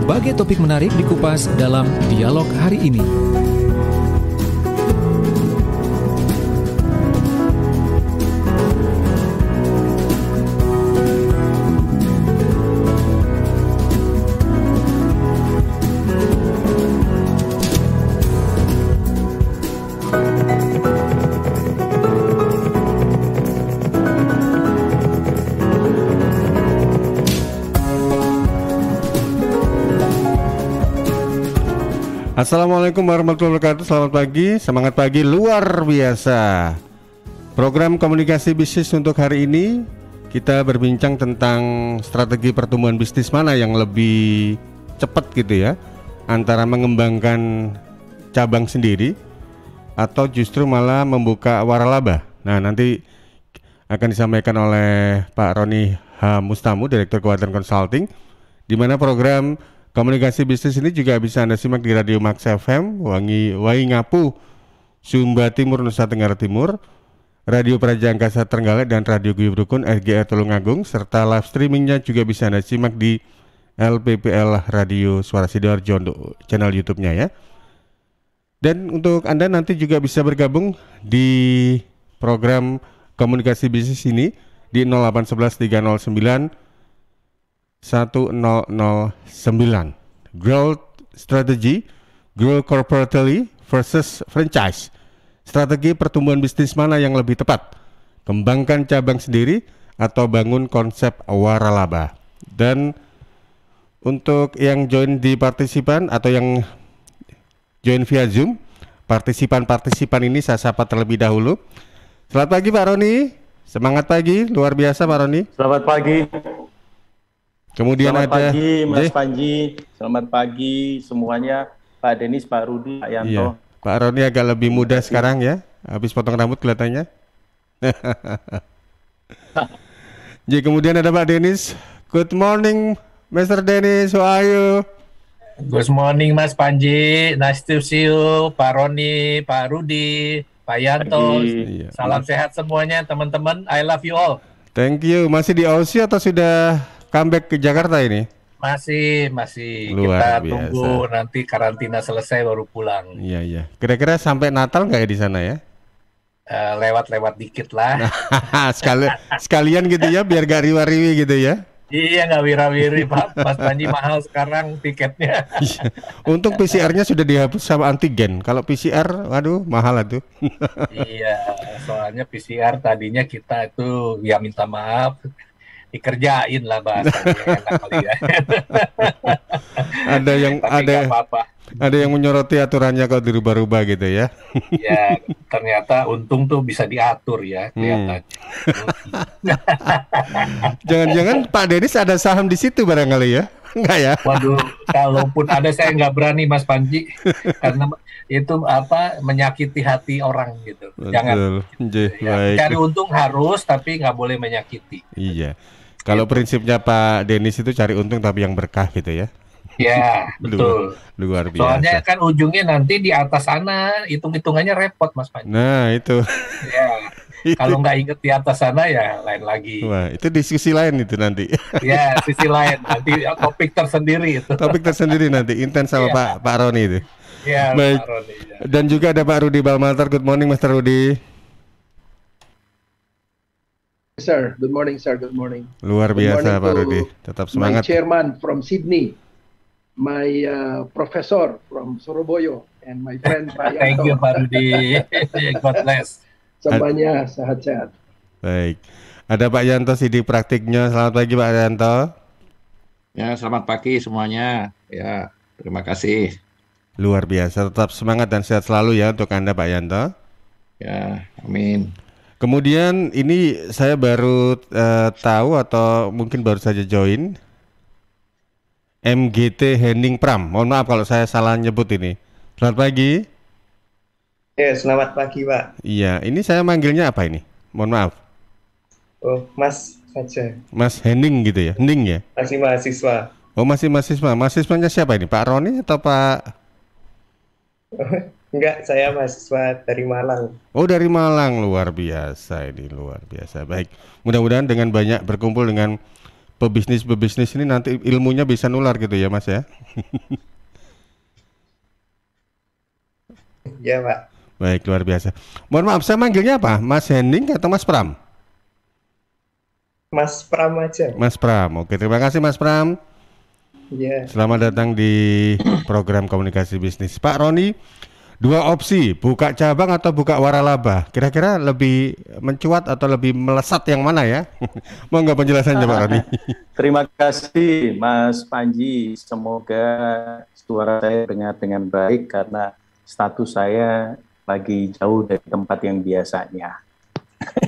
berbagai topik menarik dikupas dalam dialog hari ini. Assalamualaikum warahmatullahi wabarakatuh. Selamat pagi, semangat pagi luar biasa. Program komunikasi bisnis untuk hari ini kita berbincang tentang strategi pertumbuhan bisnis mana yang lebih cepat gitu ya, antara mengembangkan cabang sendiri atau justru malah membuka waralaba. Nah, nanti akan disampaikan oleh Pak Roni H. Mustamu, Direktur Keuangan Consulting, di mana program komunikasi bisnis ini juga bisa Anda simak di Radio Max FM, Waingapu, Sumba Timur, Nusa Tenggara Timur, Radio Praja Angkasa Trenggalek dan Radio Guyub Rukun RGR Tulungagung, serta live streamingnya juga bisa Anda simak di LPPL Radio Suara Sidoarjo untuk channel YouTube-nya ya. Dan untuk Anda nanti juga bisa bergabung di program komunikasi bisnis ini di 0811 309 1009. Growth strategy, grow corporately versus franchise. Strategi pertumbuhan bisnis mana yang lebih tepat? Kembangkan cabang sendiri atau bangun konsep waralaba? Dan untuk yang join di partisipan atau yang join via Zoom, partisipan ini saya sapa terlebih dahulu. Selamat pagi Pak Roni. Semangat pagi, luar biasa Pak Roni. Selamat pagi. Kemudian selamat ada pagi Mas Panji, selamat pagi semuanya, Pak Denis, Pak Rudi, Pak Yanto. Iya, Pak Roni agak lebih muda sekarang ya, habis potong rambut kelihatannya. Jadi kemudian ada Pak Denis. Good morning, Mr. Denis, how are you? Good morning Mas Panji, nice to see you, Pak Roni, Pak Rudi, Pak Yanto. Iya. Salam sehat semuanya teman-teman, I love you all. Thank you. Masih di Aussie atau sudah comeback ke Jakarta ini? Masih Luar kita biasa. tunggu nanti karantina selesai baru pulang. Iya. Kira-kira sampai Natal nggak ya di sana ya? Lewat-lewat dikit lah. Sekalian gitu ya, biar gak riwa-riwi gitu ya. Iya, nggak wira-wiri Pak, Mas Panji, mahal sekarang tiketnya. Untung PCR-nya sudah dihapus sama antigen. Kalau PCR, waduh mahal tuh. Iya, soalnya PCR tadinya kita itu ya minta maaf, dikerjain lah bahasanya enak kali ya. Ada yang menyoroti aturannya kalau dirubah-rubah gitu ya. Ya, ternyata untung tuh bisa diatur ya kelihatannya. Jangan-jangan Pak Denis ada saham di situ barangkali ya? Enggak ya? Waduh, kalaupun ada saya nggak berani Mas Panji, karena itu menyakiti hati orang gitu. Betul. Jangan. Baik. Cari untung harus, tapi nggak boleh menyakiti. Iya. Kalau prinsipnya Pak Denis itu cari untung tapi yang berkah gitu ya. Ya, betul. Luar biasa. Soalnya kan ujungnya nanti di atas sana, hitung-hitungannya repot Mas Panji. Nah, itu. Ya, kalau nggak inget di atas sana ya lain lagi. Wah, itu diskusi lain itu nanti. Ya, sisi lain. Nanti topik tersendiri itu. Topik tersendiri nanti, intens sama Pak Roni itu. Ya, baik. Pak Roni, ya. Dan juga ada Pak Rudi Balmatar. Good morning, Mr. Rudi. Sir, good morning, sir. Good morning. Luar biasa, Pak Rudi. Tetap semangat. My chairman from Sydney, my professor from Surabaya, and my friend Pak Yanto. Thank you, Pak Rudi. God bless. Semuanya sehat-sehat. Baik. Ada Pak Yanto Sidik Praktiknya. Selamat pagi, Pak Yanto. Ya, selamat pagi semuanya. Ya, terima kasih. Luar biasa. Tetap semangat dan sehat selalu ya untuk Anda, Pak Yanto. Ya, amin. Kemudian ini saya baru tahu atau mungkin baru saja join MGT Henning Pram. Mohon maaf kalau saya salah nyebut ini. Selamat pagi. Ya, selamat pagi Pak. Iya, ini saya manggilnya apa ini? Mohon maaf. Oh, Mas saja. Mas Henning gitu ya? Henning ya? Masih mahasiswa. Oh, masih mahasiswa. Mahasiswanya siapa ini? Pak Roni atau Pak? Enggak, saya mahasiswa dari Malang. Oh, dari Malang. Luar biasa ini, luar biasa. Baik, mudah-mudahan dengan banyak berkumpul dengan pebisnis ini nanti ilmunya bisa nular gitu ya Mas ya. Ya, Pak. Baik, luar biasa. Mohon maaf, saya manggilnya apa? Mas Henning atau Mas Pram? Mas Pram aja. Mas Pram. Oke, terima kasih Mas Pram. Ya. Selamat datang di program komunikasi bisnis. Pak Roni, 2 opsi, buka cabang atau buka waralaba. Kira-kira lebih mencuat atau lebih melesat yang mana ya? Mau nggak penjelasannya Pak Roni? Terima kasih Mas Panji. Semoga suara saya dengar dengan baik karena status saya lagi jauh dari tempat yang biasanya.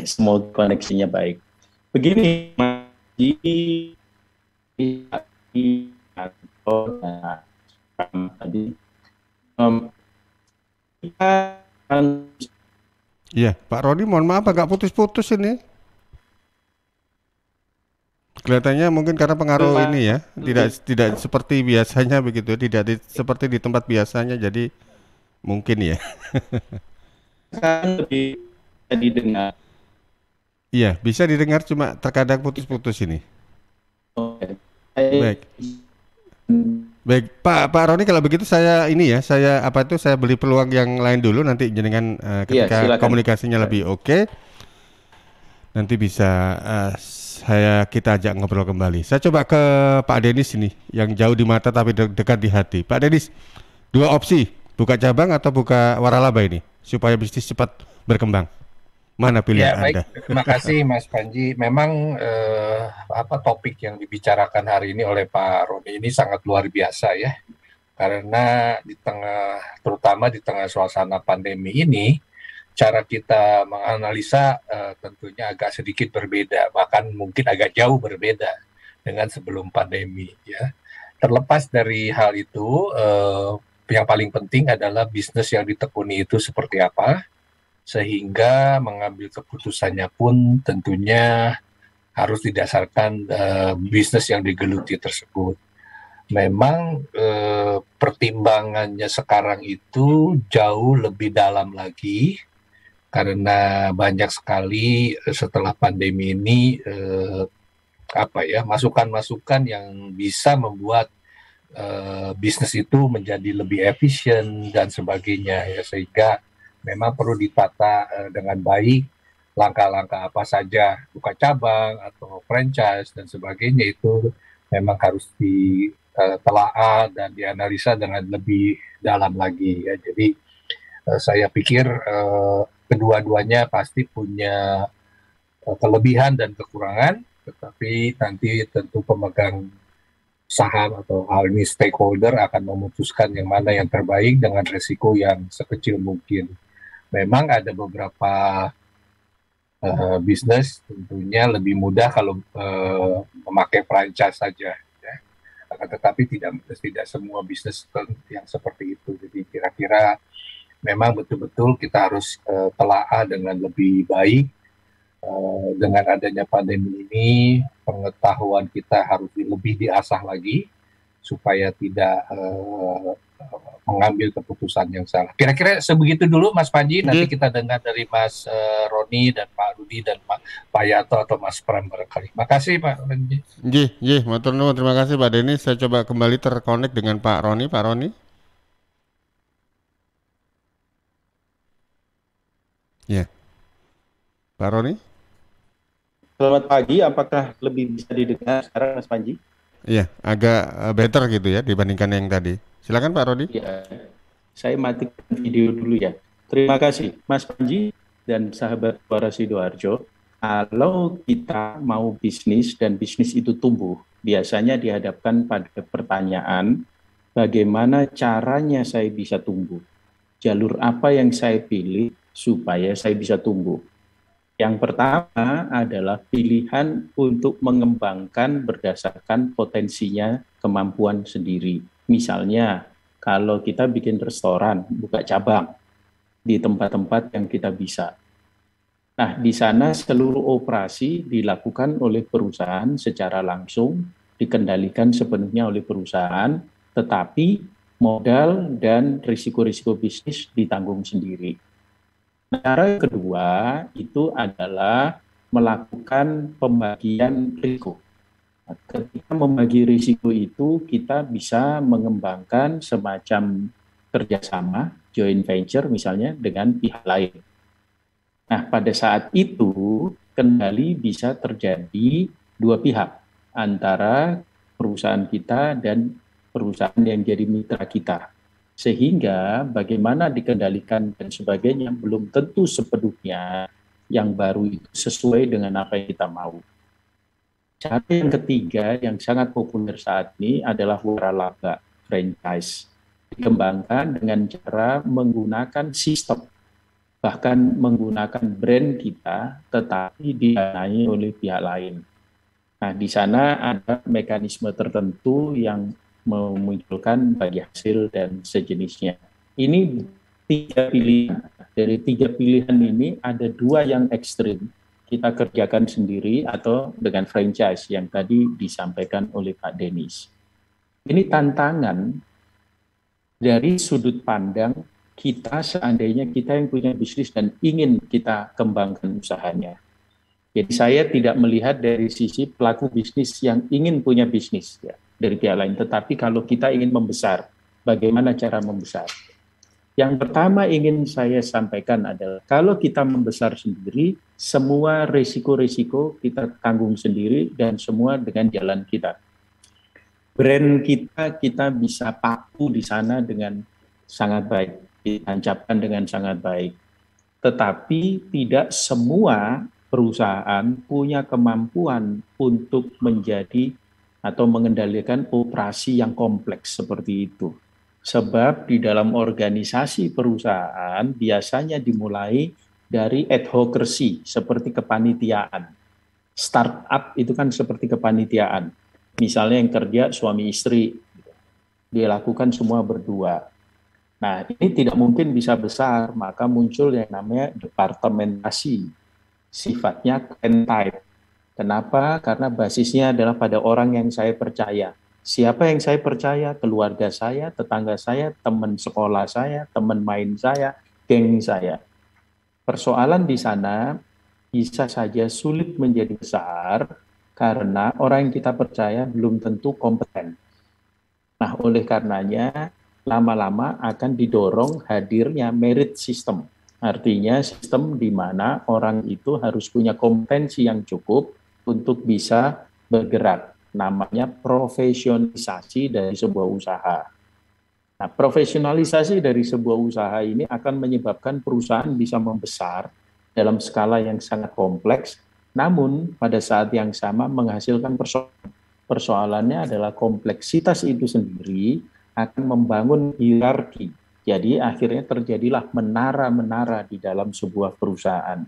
Semoga koneksinya baik. Begini, Mas Panji, tadi Iya, Pak Roni, mohon maaf agak putus-putus ini. Kelihatannya mungkin karena pengaruh ini ya, tidak seperti biasanya begitu, seperti di tempat biasanya, jadi mungkin ya. kan lebih bisa didengar. Iya, bisa didengar cuma terkadang putus-putus ini. Baik. Baik, Pak Roni, kalau begitu saya beli peluang yang lain dulu, nanti jenengan ketika komunikasinya lebih oke, nanti bisa kita ajak ngobrol kembali. Saya coba ke Pak Denis ini, yang jauh di mata tapi dekat di hati. Pak Denis, 2 opsi, buka cabang atau buka waralaba ini, supaya bisnis cepat berkembang. Mana pilihan Anda? Baik, terima kasih Mas Panji. Memang topik yang dibicarakan hari ini oleh Pak Roni ini sangat luar biasa ya. Karena terutama di tengah suasana pandemi ini, cara kita menganalisa tentunya agak sedikit berbeda, bahkan mungkin agak jauh berbeda dengan sebelum pandemi ya. Terlepas dari hal itu, yang paling penting adalah bisnis yang ditekuni itu seperti apa, sehingga mengambil keputusannya pun tentunya harus didasarkan bisnis yang digeluti tersebut. Memang pertimbangannya sekarang itu jauh lebih dalam lagi, karena banyak sekali setelah pandemi ini masukan-masukan yang bisa membuat bisnis itu menjadi lebih efisien dan sebagainya ya, sehingga memang perlu ditata dengan baik langkah-langkah apa saja, buka cabang atau franchise dan sebagainya, itu memang harus ditelaah dan dianalisa dengan lebih dalam lagi ya. Jadi saya pikir kedua-duanya pasti punya kelebihan dan kekurangan, tetapi nanti tentu pemegang saham atau hal ini stakeholder akan memutuskan yang mana yang terbaik dengan resiko yang sekecil mungkin. Memang ada beberapa bisnis tentunya lebih mudah kalau memakai franchise saja, ya. Tetapi tidak semua bisnis yang seperti itu. Jadi kira-kira memang betul-betul kita harus telaah dengan lebih baik. Dengan adanya pandemi ini, pengetahuan kita harus lebih diasah lagi supaya tidak mengambil keputusan yang salah. Kira-kira sebegitu dulu Mas Panji, nanti kita dengar dari Mas Roni dan Pak Rudi dan Pak Yato atau Mas Pram barangkali. Makasih Pak Roni. Matur nuwun, terima kasih Pak Denis. Saya coba kembali terkonek dengan Pak Roni. Pak Roni. Ya. Pak Roni. Selamat pagi, apakah lebih bisa didengar sekarang Mas Panji? Iya, agak better gitu ya dibandingkan yang tadi. Silakan Pak Rodi. Ya, saya matikan video dulu ya. Terima kasih Mas Panji dan sahabat Suara Sidoarjo. Kalau kita mau bisnis dan bisnis itu tumbuh, biasanya dihadapkan pada pertanyaan, bagaimana caranya saya bisa tumbuh? Jalur apa yang saya pilih supaya saya bisa tumbuh? Yang pertama adalah pilihan untuk mengembangkan berdasarkan potensinya kemampuan sendiri. Misalnya, kalau kita bikin restoran, buka cabang di tempat-tempat yang kita bisa. Nah, di sana seluruh operasi dilakukan oleh perusahaan secara langsung, dikendalikan sepenuhnya oleh perusahaan, tetapi modal dan risiko-risiko bisnis ditanggung sendiri. Cara kedua itu adalah melakukan pembagian risiko. Ketika membagi risiko itu, kita bisa mengembangkan semacam kerjasama, joint venture misalnya dengan pihak lain. Nah, pada saat itu kendali bisa terjadi dua pihak, antara perusahaan kita dan perusahaan yang jadi mitra kita. Sehingga bagaimana dikendalikan dan sebagainya belum tentu sepenuhnya yang baru itu sesuai dengan apa yang kita mau. Cara yang ketiga yang sangat populer saat ini adalah waralaba franchise. Dikembangkan dengan cara menggunakan sistem, bahkan menggunakan brand kita, tetapi didanai oleh pihak lain. Nah, di sana ada mekanisme tertentu yang memunculkan bagi hasil dan sejenisnya. Ini 3 pilihan. Dari 3 pilihan ini ada 2 yang ekstrim. Kita kerjakan sendiri atau dengan franchise yang tadi disampaikan oleh Pak Denis. Ini tantangan dari sudut pandang kita seandainya kita yang punya bisnis dan ingin kita kembangkan usahanya. Jadi saya tidak melihat dari sisi pelaku bisnis yang ingin punya bisnis ya, dari pihak lain. Tetapi kalau kita ingin membesar, bagaimana cara membesar? Yang pertama ingin saya sampaikan adalah kalau kita membesar sendiri, semua risiko-risiko kita tanggung sendiri dan semua dengan jalan kita. Brand kita bisa paku di sana dengan sangat baik, ditancapkan dengan sangat baik. Tetapi tidak semua perusahaan punya kemampuan untuk menjadi atau mengendalikan operasi yang kompleks seperti itu. Sebab di dalam organisasi perusahaan biasanya dimulai dari advocacy seperti kepanitiaan. Startup itu kan seperti kepanitiaan. Misalnya yang kerja suami istri, dia lakukan semua berdua. Nah, ini tidak mungkin bisa besar, maka muncul yang namanya departementasi. Sifatnya type. Kenapa? Karena basisnya adalah pada orang yang saya percaya. Siapa yang saya percaya? Keluarga saya, tetangga saya, teman sekolah saya, teman main saya, geng saya. Persoalan di sana bisa saja sulit menjadi besar karena orang yang kita percaya belum tentu kompeten. Nah, oleh karenanya lama-lama akan didorong hadirnya merit system. Artinya sistem di mana orang itu harus punya kompetensi yang cukup untuk bisa bergerak. Namanya profesionalisasi dari sebuah usaha. Nah, profesionalisasi dari sebuah usaha ini akan menyebabkan perusahaan bisa membesar dalam skala yang sangat kompleks, namun pada saat yang sama menghasilkan persoalan. Persoalannya adalah kompleksitas itu sendiri akan membangun hierarki. Jadi akhirnya terjadilah menara-menara di dalam sebuah perusahaan.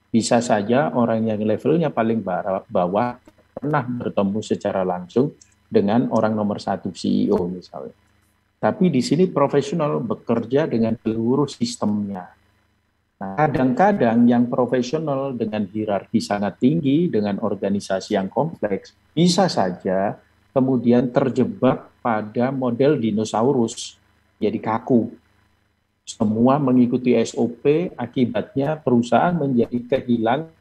Bisa saja orang yang levelnya paling bawah pernah bertemu secara langsung dengan orang nomor 1 CEO misalnya. Tapi di sini profesional bekerja dengan seluruh sistemnya. Nah, kadang-kadang yang profesional dengan hierarki sangat tinggi, dengan organisasi yang kompleks, bisa saja kemudian terjebak pada model dinosaurus, jadi kaku. Semua mengikuti SOP, akibatnya perusahaan menjadi kehilangan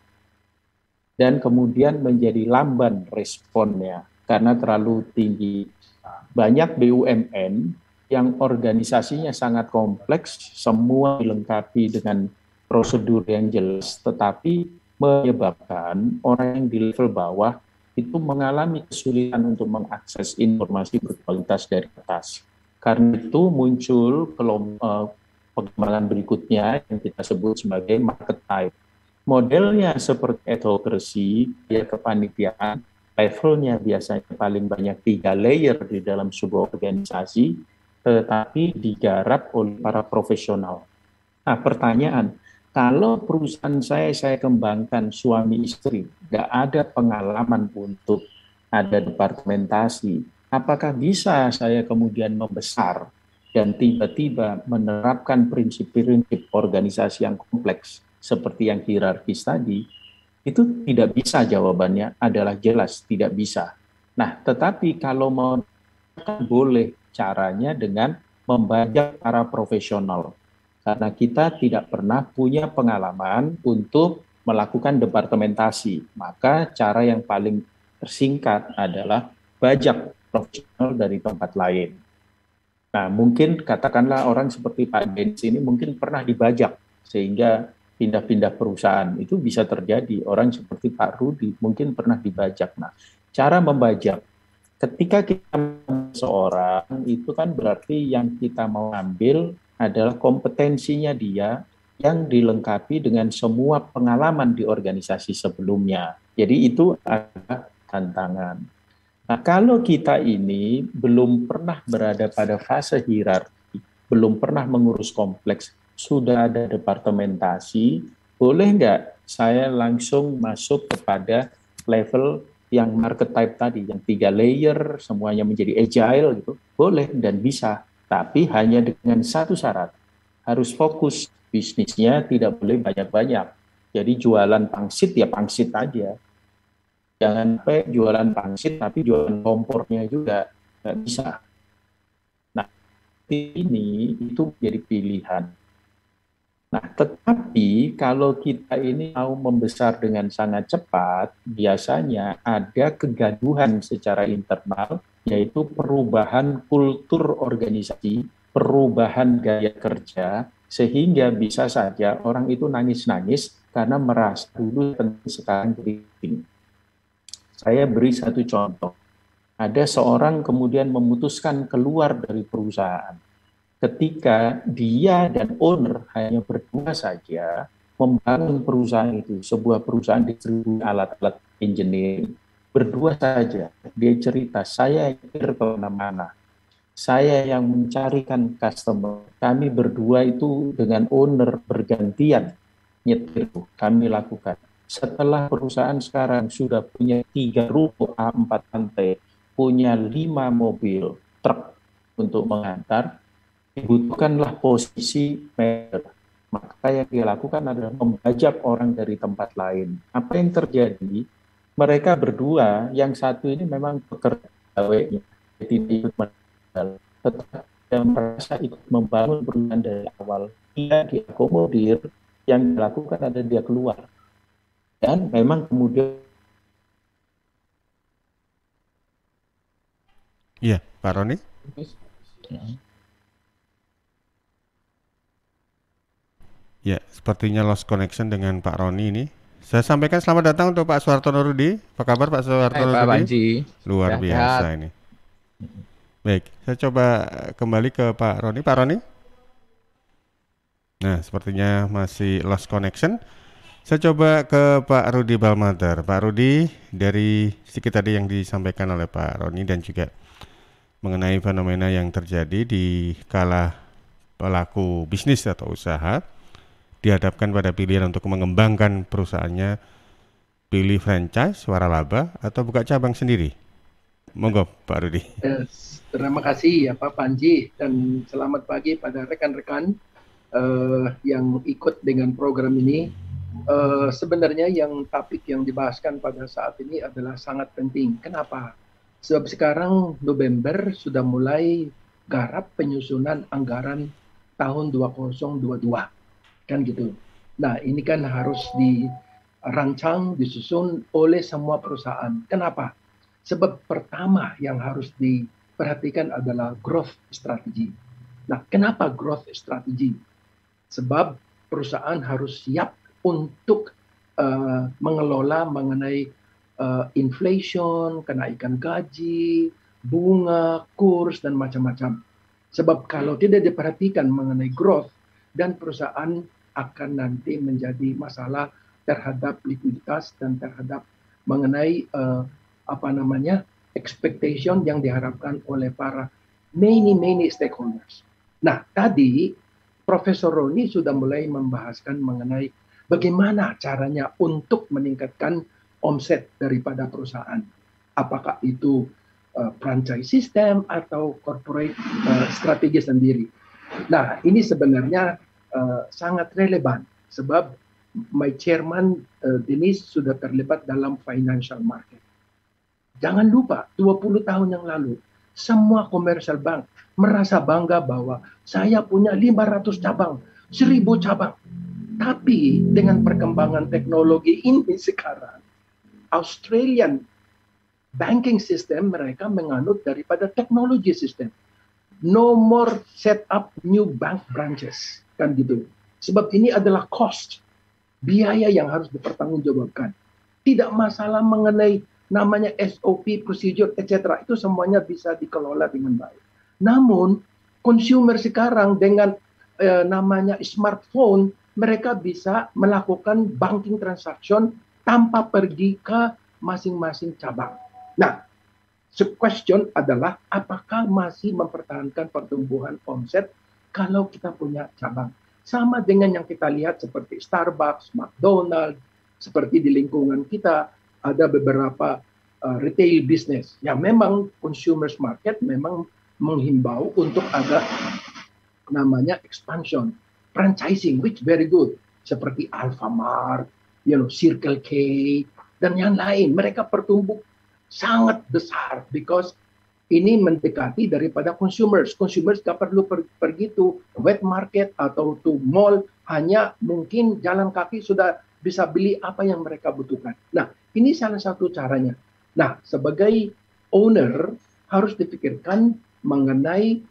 dan kemudian menjadi lamban responnya karena terlalu tinggi. Banyak BUMN yang organisasinya sangat kompleks, semua dilengkapi dengan prosedur yang jelas, tetapi menyebabkan orang yang di level bawah itu mengalami kesulitan untuk mengakses informasi berkualitas dari atas. Karena itu muncul pengembangan berikutnya yang kita sebut sebagai market type. Modelnya seperti advocacy, ya kepanitiaan, levelnya biasanya paling banyak 3 layer di dalam sebuah organisasi, tetapi digarap oleh para profesional. Nah, pertanyaan, kalau perusahaan saya kembangkan suami istri, nggak ada pengalaman untuk ada departementasi, apakah bisa saya kemudian membesar dan tiba-tiba menerapkan prinsip-prinsip organisasi yang kompleks seperti yang hierarkis tadi? Itu tidak bisa, jawabannya adalah jelas tidak bisa. Nah, tetapi kalau mau boleh caranya dengan membajak para profesional. Karena kita tidak pernah punya pengalaman untuk melakukan departementasi. Maka cara yang paling tersingkat adalah bajak profesional dari tempat lain. Nah, mungkin katakanlah orang seperti Pak Denis ini mungkin pernah dibajak sehingga pindah-pindah perusahaan. Itu bisa terjadi. Orang seperti Pak Rudi mungkin pernah dibajak. Nah, cara membajak, ketika kita seorang itu kan berarti yang kita mau ambil adalah kompetensinya dia yang dilengkapi dengan semua pengalaman di organisasi sebelumnya. Jadi itu adalah tantangan. Nah, kalau kita ini belum pernah berada pada fase hierarki, belum pernah mengurus kompleks, sudah ada departementasi, boleh nggak saya langsung masuk kepada level yang market type tadi, yang 3 layer, semuanya menjadi agile gitu, boleh dan bisa. Tapi hanya dengan satu syarat, harus fokus bisnisnya, tidak boleh banyak-banyak. Jadi jualan pangsit ya pangsit aja. Jangan sampai jualan pangsit tapi jualan kompornya juga, nggak bisa. Nah, ini itu menjadi pilihan. Nah, tetapi kalau kita ini mau membesar dengan sangat cepat, biasanya ada kegaduhan secara internal, yaitu perubahan kultur organisasi, perubahan gaya kerja, sehingga bisa saja orang itu nangis-nangis karena merasa dulu penting sekarang jadi penting. Saya beri satu contoh. Ada seorang kemudian memutuskan keluar dari perusahaan. Ketika dia dan owner hanya berdua saja membangun perusahaan itu, sebuah perusahaan distribusi alat-alat engineering, berdua saja. Dia cerita, saya yang kemana-mana, saya yang mencarikan customer, kami berdua itu dengan owner bergantian nyetir, kami lakukan. Setelah perusahaan sekarang sudah punya 3 ruko A4 lantai, punya 5 mobil truk untuk mengantar, dibutuhkanlah posisi manajer. Maka yang dia lakukan adalah membajak orang dari tempat lain. Apa yang terjadi? Mereka berdua, yang satu ini memang bekerja tidak ikut modal, tetapi dia merasa ikut membangun perusahaan dari awal. Dia diakomodir, yang dilakukan adalah dia keluar. Dan memang kemudian Iya, Pak Roni. Ya, sepertinya lost connection dengan Pak Roni ini. Saya sampaikan selamat datang untuk Pak Suhartono Rudi. Apa kabar Pak Suhartono Pak Rudi? Panji. Luar Sehat. biasa ini. Baik, saya coba kembali ke Pak Roni. Pak Roni? Nah, sepertinya masih lost connection. Saya coba ke Pak Rudi Balmater. Pak Rudi, dari sedikit tadi yang disampaikan oleh Pak Roni dan juga mengenai fenomena yang terjadi di kala pelaku bisnis atau usaha dihadapkan pada pilihan untuk mengembangkan perusahaannya, pilih franchise, waralaba, atau buka cabang sendiri. Monggo Pak Rudi. Terima kasih ya Pak Panji, dan selamat pagi pada rekan-rekan yang ikut dengan program ini. Sebenarnya yang topik yang dibahaskan pada saat ini adalah sangat penting. Kenapa? Sebab sekarang November sudah mulai garap penyusunan anggaran tahun 2022. Kan gitu. Nah, ini kan harus dirancang, disusun oleh semua perusahaan. Kenapa? Sebab pertama yang harus diperhatikan adalah growth strategy. Nah, kenapa growth strategy? Sebab perusahaan harus siap untuk mengelola mengenai inflation, kenaikan gaji, bunga, kurs, dan macam-macam. Sebab kalau tidak diperhatikan mengenai growth, dan perusahaan akan nanti menjadi masalah terhadap likuiditas dan terhadap mengenai expectation yang diharapkan oleh para many stakeholders. Nah, tadi Profesor Roni sudah mulai membahaskan mengenai bagaimana caranya untuk meningkatkan omset daripada perusahaan. Apakah itu franchise system atau corporate strategi sendiri. Nah, ini sebenarnya sangat relevan sebab my chairman Denis sudah terlibat dalam financial market. Jangan lupa 20 tahun yang lalu semua commercial bank merasa bangga bahwa saya punya 500 cabang, 1000 cabang. Tapi dengan perkembangan teknologi ini sekarang Australian banking system mereka menganut daripada teknologi sistem. No more set up new bank branches, kan gitu. Sebab ini adalah cost, biaya yang harus dipertanggungjawabkan. Tidak masalah mengenai namanya SOP, procedure, etc. Itu semuanya bisa dikelola dengan baik. Namun, consumer sekarang dengan namanya smartphone, mereka bisa melakukan banking transaction tanpa pergi ke masing-masing cabang. Nah, question adalah apakah masih mempertahankan pertumbuhan omset kalau kita punya cabang? Sama dengan yang kita lihat seperti Starbucks, McDonald's, seperti di lingkungan kita ada beberapa retail business yang memang consumers market memang menghimbau untuk ada namanya expansion, franchising, which very good. Seperti Alfamart, Circle K, dan yang lain. Mereka bertumbuh sangat besar because ini mendekati daripada consumers. Consumers tidak perlu pergi to wet market atau to mall, hanya mungkin jalan kaki sudah bisa beli apa yang mereka butuhkan. Nah, ini salah satu caranya. Nah, sebagai owner harus dipikirkan mengenai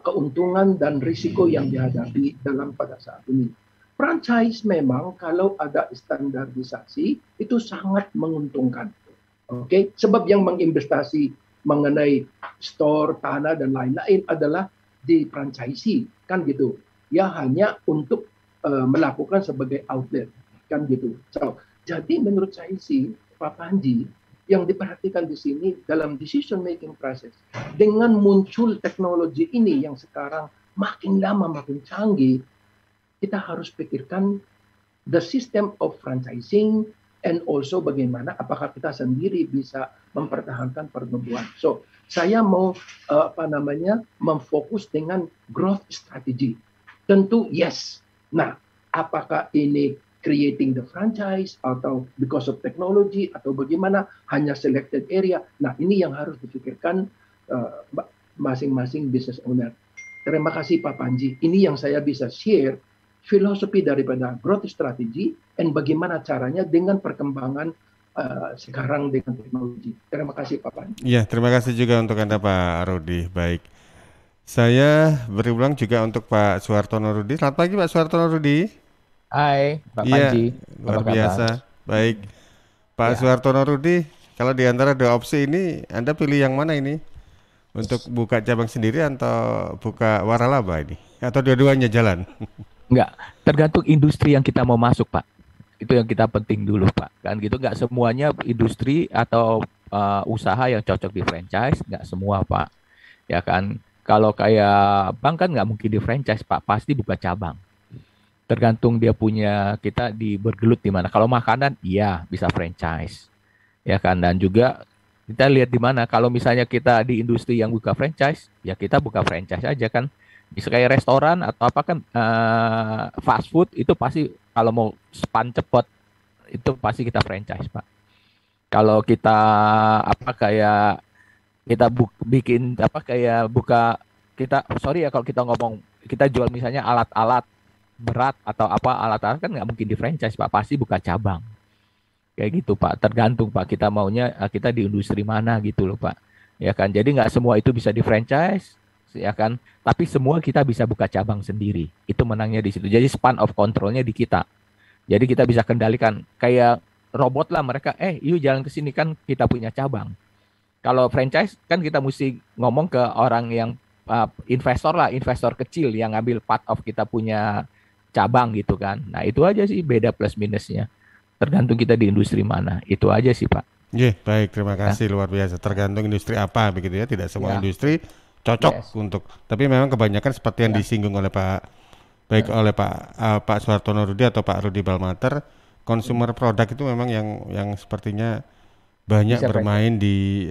keuntungan dan risiko yang dihadapi dalam pada saat ini. Franchise memang kalau ada standarisasi itu sangat menguntungkan. Oke, sebab yang menginvestasi mengenai store, tanah dan lain-lain adalah di franchisee, kan gitu. Ya hanya untuk melakukan sebagai outlet, kan gitu. So, jadi menurut saya sih, Pak Panji, yang diperhatikan di sini dalam decision making process dengan muncul teknologi ini yang sekarang makin lama makin canggih, kita harus pikirkan the system of franchising and also bagaimana apakah kita sendiri bisa mempertahankan pertumbuhan. So, saya mau memfokus dengan growth strategy. Tentu yes. Nah, apakah ini creating the franchise atau because of technology atau bagaimana hanya selected area. Nah, ini yang harus dipikirkan masing-masing business owner. Terima kasih Pak Panji. Ini yang saya bisa share filosofi daripada growth strategy dan bagaimana caranya dengan perkembangan sekarang dengan teknologi. Terima kasih Pak Panji. Iya, terima kasih juga untuk Anda Pak Rudi. Baik. Saya beri ulang juga untuk Pak Suhartono Rudi. Selamat pagi Pak Suhartono Rudi. Hai, Pak Panji. Luar biasa. Baik. Pak Suhartono Rudi, kalau di antara dua opsi ini Anda pilih yang mana ini? Untuk buka cabang sendiri atau buka waralaba ini? Atau dua-duanya jalan? Enggak, tergantung industri yang kita mau masuk, Pak. Itu yang kita penting dulu, Pak. Kan gitu, enggak semuanya industri atau usaha yang cocok di franchise, enggak semua, Pak. Ya kan, kalau kayak bank kan nggak mungkin di franchise, Pak. Pasti buka cabang. Tergantung dia punya, kita bergelut di mana. Kalau makanan, iya bisa franchise. Ya kan, dan juga kita lihat di mana. Kalau misalnya kita di industri yang buka franchise, ya kita buka franchise aja kan. Bisa kayak restoran atau apa kan fast food itu pasti kalau mau span cepet itu pasti kita franchise, Pak. Kalau kita kayak kita bikin kayak buka kita kalau kita ngomong kita jual misalnya alat-alat berat atau alat-alat kan nggak mungkin di franchise, Pak. Pasti buka cabang. Kayak gitu, Pak. Tergantung, Pak. Kita maunya kita di industri mana gitu loh, Pak. Ya kan. Jadi nggak semua itu bisa di franchise. Ya kan, tapi semua kita bisa buka cabang sendiri. Itu menangnya di situ. Jadi span of controlnya di kita. Jadi kita bisa kendalikan kayak robot lah mereka. Yuk jalan ke sini kan kita punya cabang. Kalau franchise kan kita mesti ngomong ke orang yang investor kecil yang ngambil part of kita punya cabang gitu kan. Nah itu aja sih beda plus minusnya. Tergantung kita di industri mana. Itu aja sih Pak. Baik, terima kasih luar biasa. Tergantung industri apa begitu ya. Tidak semua industri cocok untuk, tapi memang kebanyakan seperti yang disinggung oleh oleh Pak Suhartono Rudi atau Pak Rudi Balmater, consumer product itu memang yang sepertinya banyak bisa bermain di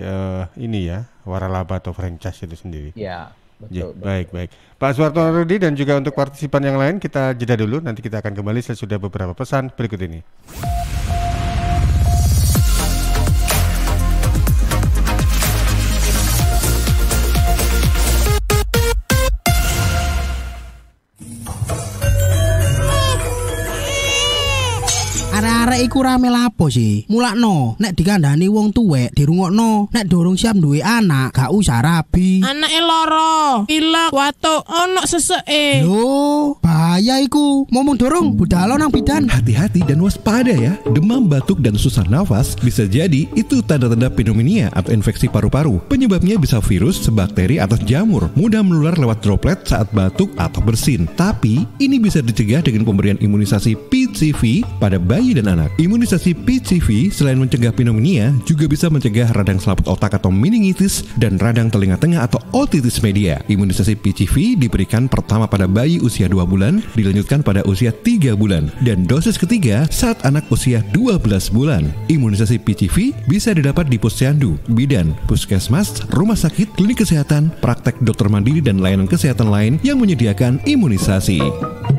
ini ya, waralaba atau franchise itu sendiri. Ya, betul. Baik. Pak Suhartono Rudi dan juga untuk partisipan yang lain kita jeda dulu, nanti kita akan kembali sesudah beberapa pesan berikut ini. iku rame lapo sih? Mulakno, nek dikandani wong tuwek dirungokno, nek durung siap duwe anak, gak usah rabi. Anake loro, pilek, watuk, ono seseke. Loh, bahaya iku. Ngomong dorong budal nang bidan. Hati-hati dan waspada ya. Demam, batuk, dan susah nafas bisa jadi itu tanda-tanda pneumonia atau infeksi paru-paru. Penyebabnya bisa virus, bakteri, atau jamur. Mudah menular lewat droplet saat batuk atau bersin. Tapi, ini bisa dicegah dengan pemberian imunisasi PCV pada bayi dan anak. Imunisasi PCV selain mencegah pneumonia, juga bisa mencegah radang selaput otak atau meningitis dan radang telinga tengah atau otitis media. Imunisasi PCV diberikan pertama pada bayi usia 2 bulan, dilanjutkan pada usia 3 bulan, dan dosis ketiga saat anak usia 12 bulan. Imunisasi PCV bisa didapat di posyandu, bidan, puskesmas, rumah sakit, klinik kesehatan, praktek dokter mandiri, dan layanan kesehatan lain yang menyediakan imunisasi.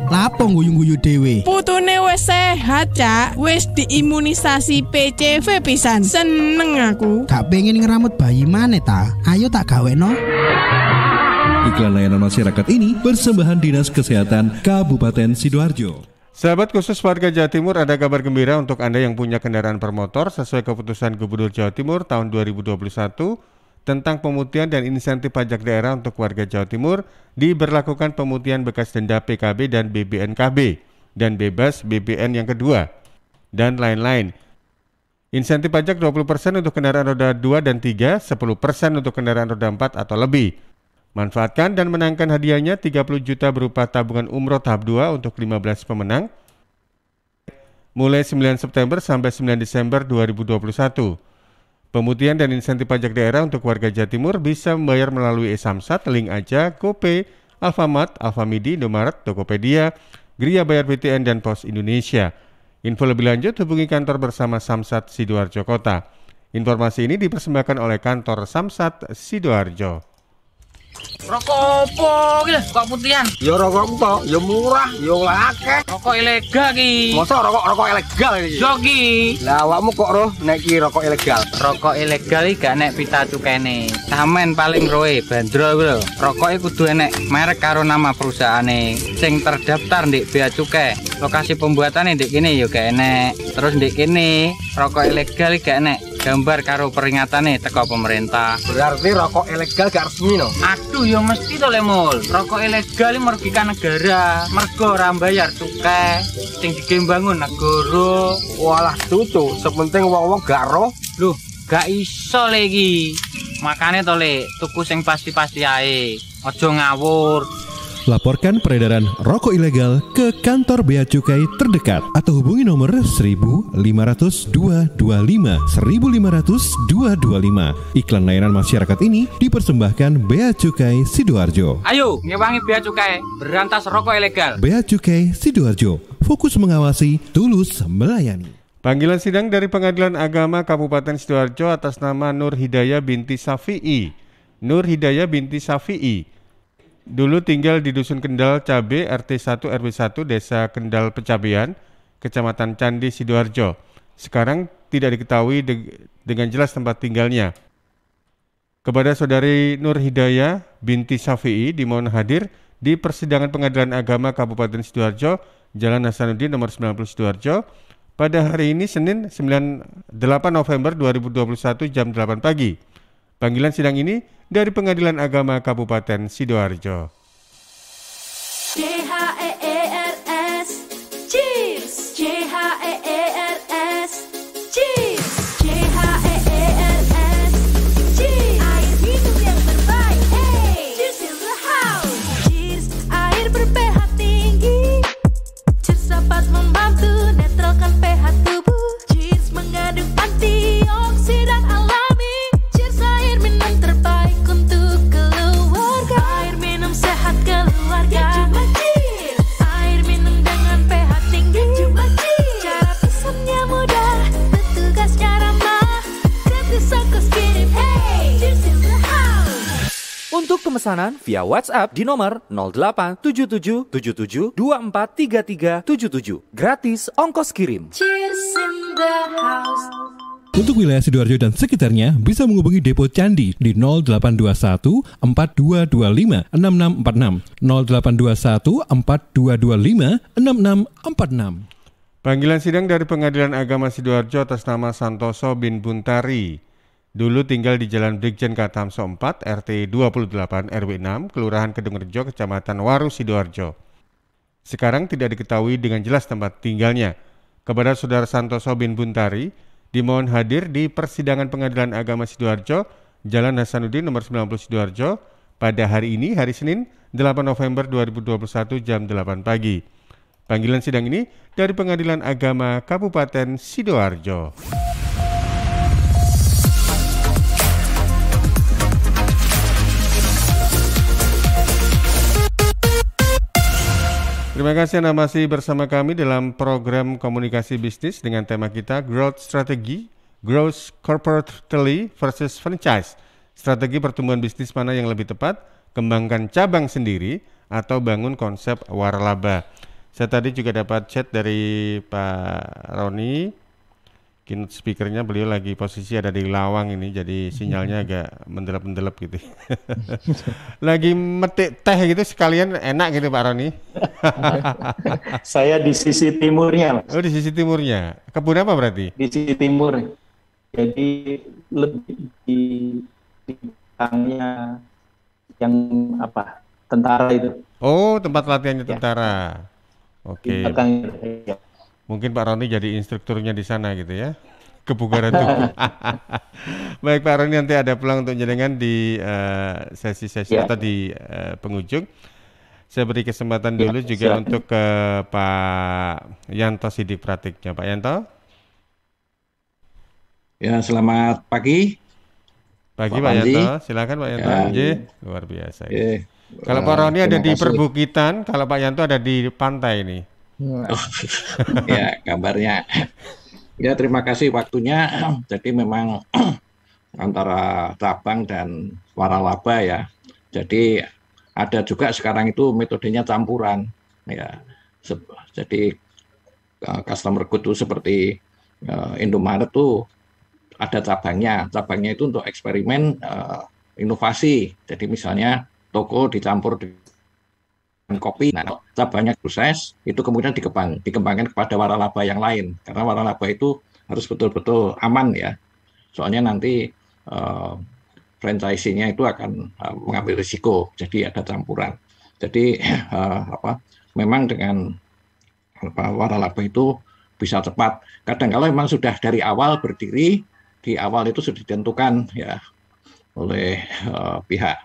Lapo guyu-guyu dewe? Putune wis sehat, Cak. Wis diimunisasi PCV pisan. Seneng aku. Gak pengen ngeramut bayi maneh ta? Ayo tak gaweno. Iklan layanan masyarakat ini persembahan Dinas Kesehatan Kabupaten Sidoarjo. Sahabat khusus warga Jawa Timur, ada kabar gembira untuk Anda yang punya kendaraan bermotor sesuai keputusan Gubernur Jawa Timur tahun 2021 tentang pemutihan dan insentif pajak daerah untuk warga Jawa Timur. Diberlakukan pemutihan bekas denda PKB dan BBNKB dan bebas BBN yang kedua dan lain-lain. Insentif pajak 20% untuk kendaraan roda 2 dan 3, 10% untuk kendaraan roda 4 atau lebih. Manfaatkan dan menangkan hadiahnya 30 juta berupa tabungan umroh tahap 2 untuk 15 pemenang mulai 9 September sampai 9 Desember 2021. Pemutihan dan insentif pajak daerah untuk warga Jawa Timur bisa membayar melalui e-Samsat, Link Aja, GoPay, Alfamart, Alfamidi, Indomaret, Tokopedia, Gria Bayar BTN, dan Pos Indonesia. Info lebih lanjut hubungi kantor bersama Samsat Sidoarjo Kota. Informasi ini dipersembahkan oleh kantor Samsat Sidoarjo. Rokok opo iki kok putihan? Ya rokok tok, ya murah, ya akeh. Rokok ilegal iki. Mosok rokok ilegal iki? Yo iki. Lah awakmu kok roh nek iki rokok ilegal? Rokok ilegal iki gak nek pita cukene. Samen paling roe bandrol kuwi lho. Rokoke kudu enek merek karo nama perusahaane sing terdaftar ndek bea cukai. Lokasi pembuatane ndek kene ya gak enek. Terus ndek kene rokok ilegal iki gak enek gambar karo peringatane teko pemerintah. Berarti rokok ilegal gak resmi no? Aduh ya mesti to lemul. Rokok ilegal merugikan negara. Mergo ora mbayar cukai sing digembangun negara. Walah tutu, sepenting wong-wong gak roh. Loh, gak iso le iki. Makane to le tuku sing pasti-pasti ae. Aja ngawur. Laporkan peredaran rokok ilegal ke kantor Bea Cukai terdekat atau hubungi nomor 1.500 225 1.500 225. Iklan layanan masyarakat ini dipersembahkan Bea Cukai Sidoarjo. Ayo ngewangi Bea Cukai, berantas rokok ilegal. Bea Cukai Sidoarjo, fokus mengawasi, tulus melayani. Panggilan sidang dari Pengadilan Agama Kabupaten Sidoarjo atas nama Nur Hidayah binti Safi'i. Nur Hidayah binti Safi'i dulu tinggal di Dusun Kendal Cabe, RT 1 RW 1 Desa Kendal Pecabean, Kecamatan Candi, Sidoarjo. Sekarang tidak diketahui dengan jelas tempat tinggalnya. Kepada saudari Nur Hidayah binti Safi'i dimohon hadir di persidangan Pengadilan Agama Kabupaten Sidoarjo, Jalan Hasanuddin nomor 90 Sidoarjo pada hari ini Senin 8 November 2021 jam 8 pagi. Panggilan sidang ini dari Pengadilan Agama Kabupaten Sidoarjo. CHEERS Cheers, CHEERS Cheers, CHEERS Cheers, air minum yang terbaik. Hey, cheers in the house. Cheers, air ber-pH tinggi. Cheers dapat membantu netralkan pH tubuh. Cheers mengandung antioksidan alami. Cheers, air minum terbaik untuk keluarga. Air minum sehat keluarga. Cuma cheers, air minum dengan pH tinggi. Cuma cheers, cara pesannya mudah, petugasnya ramah. Gratis ongkos kirim. Hey, cheers in the house. Untuk pemesanan via WhatsApp di nomor 087777243377. Gratis ongkos kirim. Cheers in the house. Untuk wilayah Sidoarjo dan sekitarnya bisa menghubungi Depo Candi di 0821 4225 6646 0821 4225 6646. Panggilan sidang dari Pengadilan Agama Sidoarjo atas nama Santoso bin Buntari. Dulu tinggal di Jalan Brigjen Katamso 4, RT 28, RW 6, Kelurahan Kedungrejo, Kecamatan Waru, Sidoarjo. Sekarang tidak diketahui dengan jelas tempat tinggalnya. Kepada Saudara Santoso bin Buntari, dimohon hadir di persidangan Pengadilan Agama Sidoarjo, Jalan Hasanuddin nomor 90 Sidoarjo, pada hari ini, hari Senin, 8 November 2021 jam 8 pagi. Panggilan sidang ini dari Pengadilan Agama Kabupaten Sidoarjo. Terima kasih Anda masih bersama kami dalam program komunikasi bisnis dengan tema kita Growth Strategy, Growth Corporately versus Franchise. Strategi pertumbuhan bisnis mana yang lebih tepat, kembangkan cabang sendiri atau bangun konsep waralaba. Saya tadi juga dapat chat dari Pak Roni, keynote speakernya, beliau lagi posisi ada di Lawang ini, jadi sinyalnya agak mendelep-mendelep gitu. Lagi metik teh gitu sekalian, enak gitu Pak Roni. Saya di sisi timurnya, Mas. Oh, di sisi timurnya. Kebun apa berarti? Di sisi timur. Jadi lebih di belakangnya yang apa? Tentara itu. Oh, tempat latihannya tentara. Oke. Ya. Mungkin Pak Roni jadi instrukturnya di sana gitu ya. Kebugaran tubuh. Baik Pak Roni, nanti ada peluang untuk jenengan di sesi-sesi atau di penghujung. Saya beri kesempatan dulu juga silakan untuk ke Pak Yanto Sidik Pratiknya. Pak Yanto. Ya, selamat pagi. Pagi Pak Yanto, silakan Pak Yanto. Ya. Luar biasa. Kalau Pak Roni ada di perbukitan, kalau Pak Yanto ada di pantai nih. Ya, kabarnya. Ya, terima kasih waktunya. Jadi memang antara cabang dan waralaba ya. Jadi ada juga sekarang itu metodenya campuran. Ya, jadi customer good itu seperti Indomaret tuh ada cabangnya. Cabangnya itu untuk eksperimen inovasi. Jadi misalnya toko dicampur dengan kopi, nah cabangnya proses itu kemudian dikembangkan kepada waralaba yang lain, karena waralaba itu harus betul-betul aman ya, soalnya nanti franchising-nya itu akan mengambil risiko, jadi ada campuran. Jadi memang dengan waralaba itu bisa cepat. Kadang kalau memang sudah dari awal berdiri, di awal itu sudah ditentukan ya oleh pihak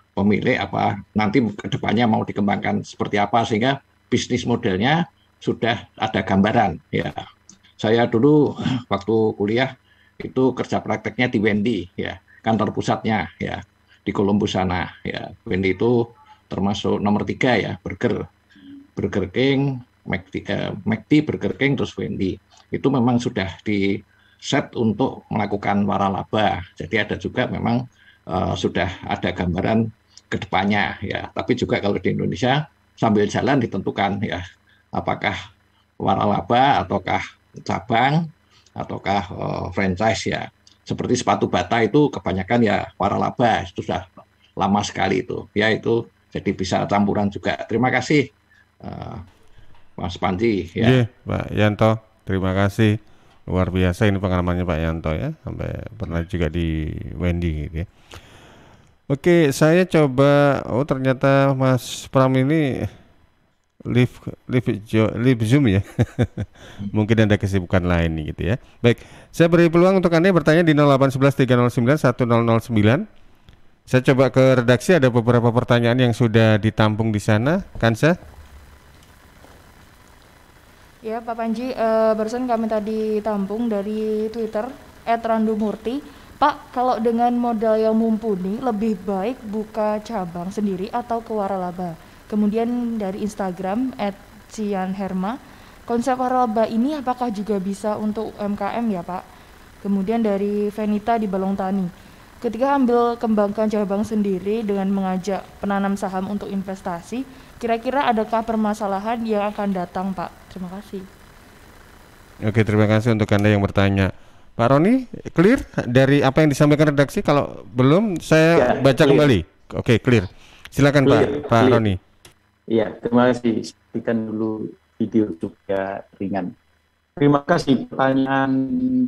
pemilik apa nanti kedepannya mau dikembangkan seperti apa, sehingga bisnis modelnya sudah ada gambaran ya. Saya dulu waktu kuliah itu kerja prakteknya di Wendy ya, kantor pusatnya ya di Columbus sana ya. Wendy itu termasuk nomor 3 ya, Burger King, McD, Burger King, terus Wendy. Itu memang sudah di set untuk melakukan waralaba. Jadi ada juga memang sudah ada gambaran kedepannya ya, tapi juga kalau di Indonesia sambil jalan ditentukan ya, apakah waralaba ataukah cabang ataukah franchise ya. Seperti sepatu bata itu kebanyakan ya waralaba, itu sudah lama sekali itu ya, itu jadi bisa campuran juga. Terima kasih Mas Panji ya. Pak Yanto, terima kasih, luar biasa ini pengalamannya Pak Yanto ya, sampai pernah juga di Wendy gitu ya. Oke, saya coba. Oh, ternyata Mas Pram ini live Zoom ya. Mungkin ada kesibukan lain nih gitu ya. Baik, saya beri peluang untuk Anda bertanya di 0811 309 1009. Saya coba ke redaksi, ada beberapa pertanyaan yang sudah ditampung di sana. Kansa? Ya, Pak Panji, barusan kami tadi tampung dari Twitter @randumurti. Pak, kalau dengan modal yang mumpuni, lebih baik buka cabang sendiri atau ke waralaba? Kemudian dari Instagram @cianherma, konsep waralaba ini apakah juga bisa untuk UMKM ya Pak? Kemudian dari Venita di Balong Tani, ketika ambil kembangkan cabang sendiri dengan mengajak penanam saham untuk investasi, kira-kira adakah permasalahan yang akan datang Pak? Terima kasih. Oke, terima kasih untuk Anda yang bertanya. Pak Roni, clear dari apa yang disampaikan redaksi? Kalau belum, saya baca kembali. Oke, clear. Silakan clear, Pak Roni. Iya, terima kasih. Saksikan dulu video supaya ringan. Terima kasih pertanyaan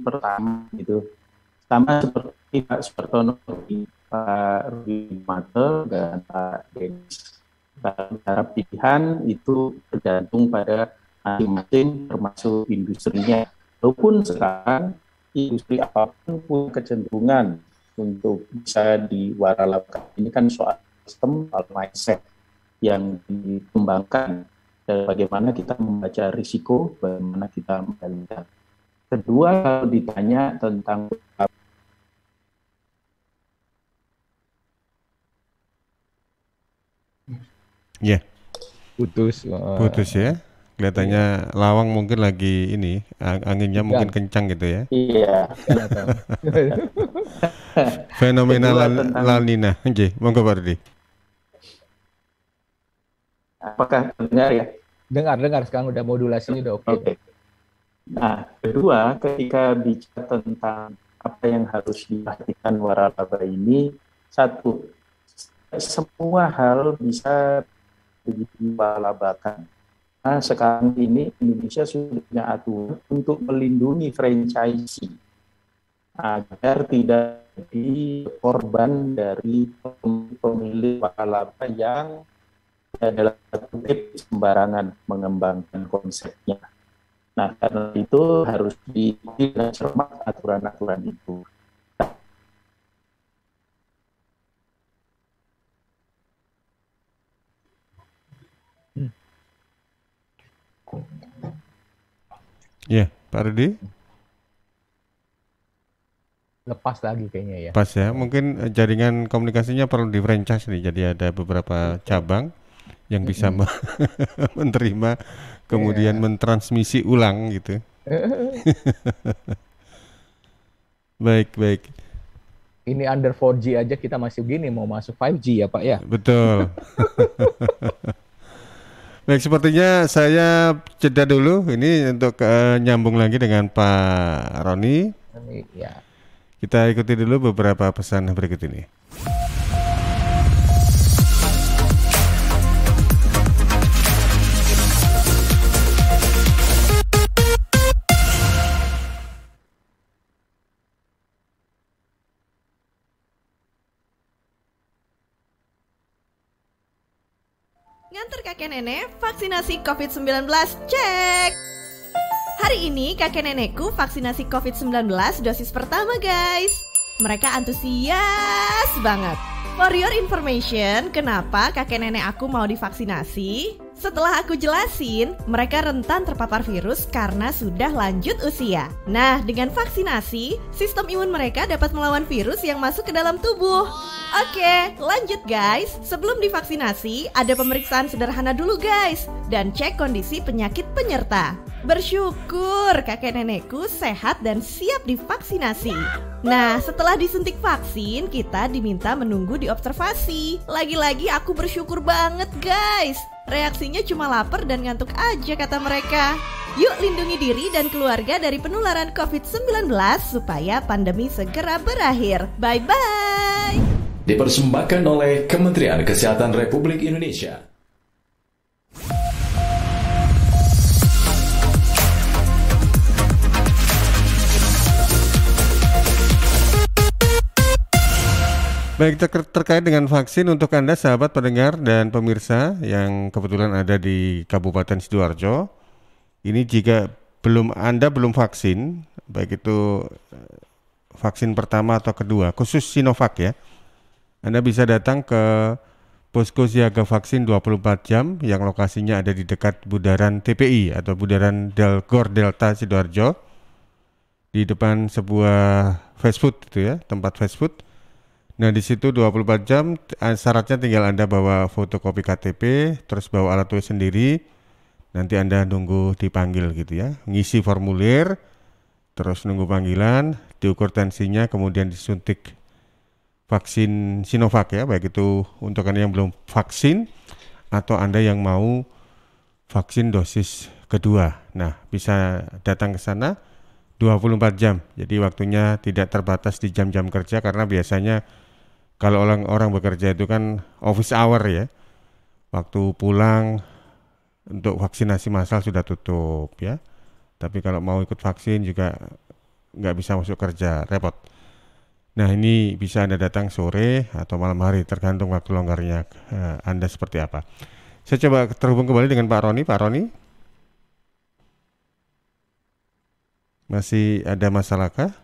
pertama itu. Sama seperti Pak Supartono, Pak Rudi Mate dan Pak Denis. Cara pilihan itu tergantung pada masing-masing termasuk industrinya. Walaupun sekarang industri apapun punya kecenderungan untuk bisa diwaralakan. Ini kan soal sistem, soal mindset yang dikembangkan. Dan bagaimana kita membaca risiko, bagaimana kita mengendalikan. Kedua, kalau ditanya tentang ya, putus ya. Kelihatannya Lawang mungkin lagi ini anginnya mungkin kencang gitu ya. Iya. Fenomena La Nina. Nggih, monggo Pak Rudi. Apakah dengar ya? Dengar sekarang udah modulasinya udah oke. Okay. Nah, kedua, ketika bicara tentang apa yang harus diperhatikan waralaba ini, satu, semua hal bisa diwalabakan. Nah, sekarang ini Indonesia sudah punya aturan untuk melindungi franchisee agar tidak jadi korban dari pemilik waralaba yang adalah sembarangan mengembangkan konsepnya. Nah, karena itu harus diikuti cermat aturan-aturan itu. Ya, Pak Rudi. Lepas lagi kayaknya ya. Pas ya, mungkin jaringan komunikasinya perlu di franchise nih. Jadi ada beberapa cabang yang bisa menerima kemudian mentransmisi ulang gitu. Baik. Ini under 4G aja kita masih gini, mau masuk 5G ya Pak ya? Betul. Baik, sepertinya saya jeda dulu ini untuk nyambung lagi dengan Pak Roni. Ya. Kita ikuti dulu beberapa pesan berikut ini. Nganter kakek nenek vaksinasi COVID-19, cek! Hari ini kakek nenekku vaksinasi COVID-19 dosis pertama guys. Mereka antusias banget. For your information, kenapa kakek nenek aku mau divaksinasi? Setelah aku jelasin, mereka rentan terpapar virus karena sudah lanjut usia. Nah, dengan vaksinasi, sistem imun mereka dapat melawan virus yang masuk ke dalam tubuh. Oke, lanjut guys. Sebelum divaksinasi, ada pemeriksaan sederhana dulu guys. Dan cek kondisi penyakit penyerta. Bersyukur kakek nenekku sehat dan siap divaksinasi. Nah, setelah disuntik vaksin, kita diminta menunggu diobservasi. Lagi-lagi aku bersyukur banget guys. Reaksinya cuma lapar dan ngantuk aja kata mereka. Yuk lindungi diri dan keluarga dari penularan COVID-19 supaya pandemi segera berakhir. Bye-bye. Dipersembahkan oleh Kementerian Kesehatan Republik Indonesia. Baik, terkait dengan vaksin untuk Anda sahabat pendengar dan pemirsa yang kebetulan ada di Kabupaten Sidoarjo. Ini jika Anda belum vaksin, baik itu vaksin pertama atau kedua, khusus Sinovac ya. Anda bisa datang ke Posko Siaga Vaksin 24 jam yang lokasinya ada di dekat Bundaran TPI atau Bundaran Gor Delta Sidoarjo. Di depan sebuah fast food itu ya, tempat fast food. Nah, di situ 24 jam syaratnya tinggal Anda bawa fotokopi KTP, terus bawa alat tulis sendiri. Nanti Anda nunggu dipanggil gitu ya. Ngisi formulir, terus nunggu panggilan, diukur tensinya, kemudian disuntik vaksin Sinovac ya, baik itu untuk Anda yang belum vaksin atau Anda yang mau vaksin dosis kedua. Nah, bisa datang ke sana 24 jam. Jadi waktunya tidak terbatas di jam-jam kerja karena biasanya kalau orang bekerja itu kan office hour ya. Waktu pulang untuk vaksinasi massal sudah tutup ya. Tapi kalau mau ikut vaksin juga nggak bisa masuk kerja, repot. Nah, ini bisa Anda datang sore atau malam hari, tergantung waktu longgarnya Anda seperti apa. Saya coba terhubung kembali dengan Pak Roni. Pak Roni, masih ada masalahkah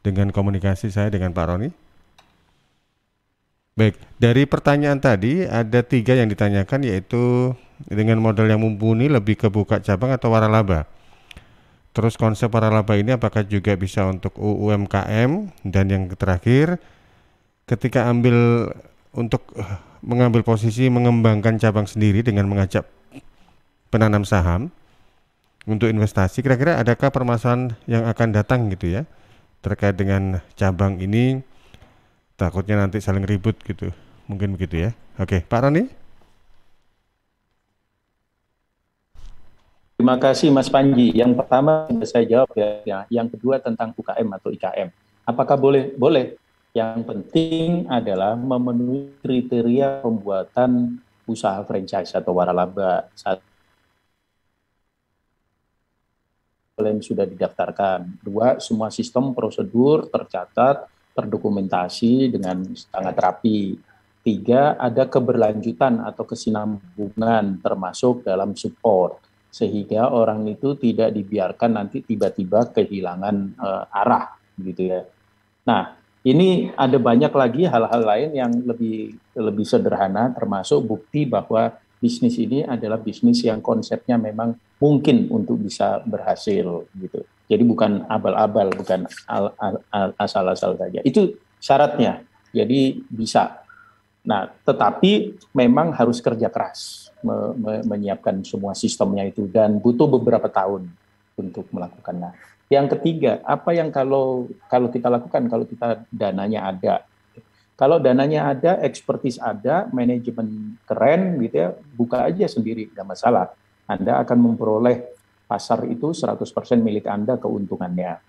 dengan komunikasi saya dengan Pak Roni? Baik, dari pertanyaan tadi ada 3 yang ditanyakan, yaitu dengan modal yang mumpuni lebih ke buka cabang atau waralaba. Terus konsep waralaba ini apakah juga bisa untuk UMKM? Dan yang terakhir, ketika untuk mengambil posisi mengembangkan cabang sendiri dengan mengajak penanam saham untuk investasi, kira-kira adakah permasalahan yang akan datang gitu ya terkait dengan cabang ini? Takutnya nanti saling ribut gitu, mungkin begitu ya. Oke, Pak Roni. Terima kasih Mas Panji. Yang pertama sudah saya jawab ya. Yang kedua tentang UKM atau IKM. Apakah boleh? Boleh. Yang penting adalah memenuhi kriteria pembuatan usaha franchise atau waralaba. Yang sudah didaftarkan. 2, semua sistem prosedur tercatat, terdokumentasi dengan sangat rapi. 3, ada keberlanjutan atau kesinambungan termasuk dalam support, sehingga orang itu tidak dibiarkan nanti tiba-tiba kehilangan arah gitu ya. Nah, ini ada banyak lagi hal-hal lain yang lebih sederhana, termasuk bukti bahwa bisnis ini adalah bisnis yang konsepnya memang mungkin untuk bisa berhasil gitu. Jadi bukan abal-abal, bukan asal-asal saja. Itu syaratnya. Jadi bisa. Nah, tetapi memang harus kerja keras menyiapkan semua sistemnya itu dan butuh beberapa tahun untuk melakukan. Nah, yang ketiga, apa yang kalau kita lakukan kalau kita dananya ada. Kalau dananya ada, expertise ada, manajemen keren gitu ya, buka aja sendiri, nggak masalah. Anda akan memperoleh pasar itu 100% milik Anda keuntungannya.